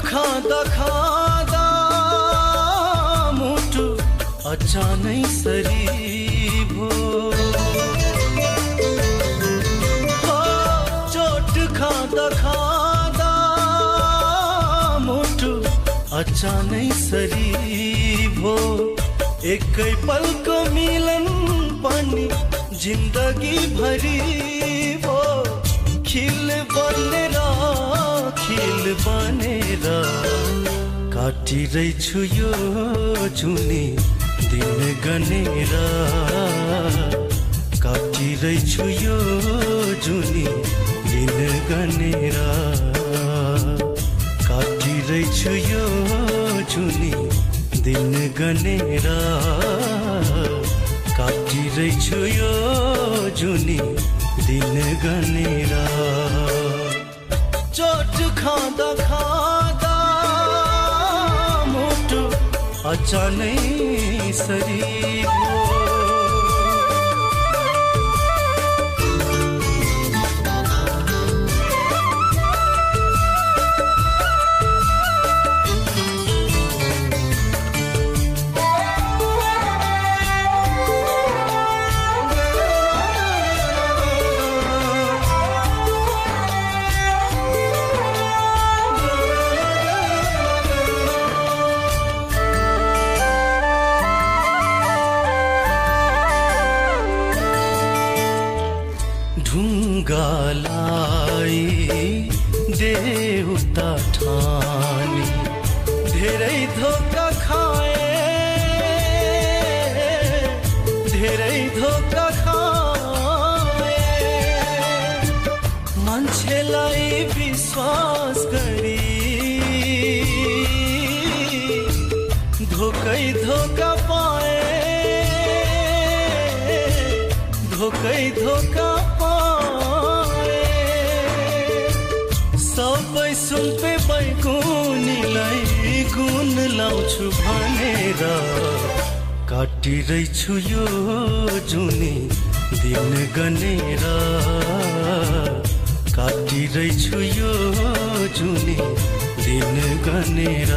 खाँदा खाँदा मुटु अचानै सरी भो, चोट खाँदा खाँदा मुटु अचानै सरी भो। एकै पलको मिलन पनि जिन्दगी भरी भो। खिल बनेर काटिरहेछु यो जुनी दिन गनेर, काटिरहेछु यो जुनी दिन गनेर, काटिरहेछु यो जुनी दिन गनेर, काटिरहेछु यो जुनी दिन गनेर। चोट खाँदा खाँदा मुटु अचानै सरी भो। ढुङ्गालाई देउता ठानी धेरै धोका खाए, धेरै धोका खाए। मान्छेलाई विश्वास गरी धोकै धोका पाए, धोकै धोका सबै सुम्पे बैगुनीलाई गुण लाउँछु भनेर, काटिरहेछु यो जुनी दिन गनेर, काटिरहेछु यो जुनी दिन गनेर,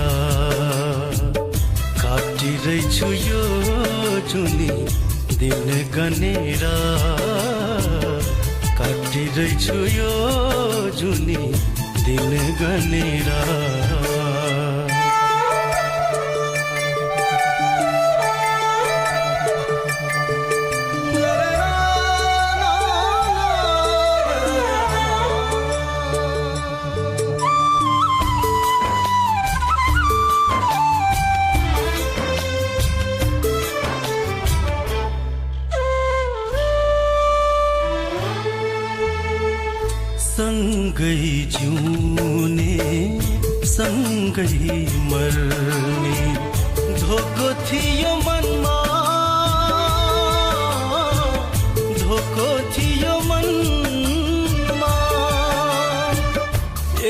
काटिरहेछु यो जुनी दिन गनेर, काटिरहेछु यो जुनी दिन गनेर। सँगै जिउने सँगै मर्ने धोको थियो मनमा, धोको थियो मनमा।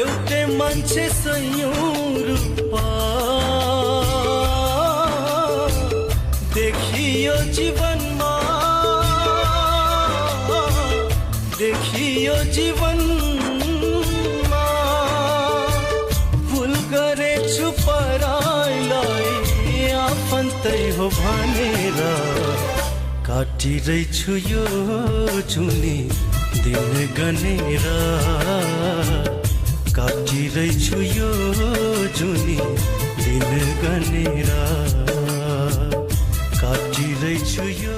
एउटै मान्छे सयौं रूपा देखियो जीवनमा, देखियो जीवन हो भनेर, काटिरहेछु यो जुनी दिन गनेर, काटिरहेछु यो जुनी दिन गनेर, काटिरहेछु यो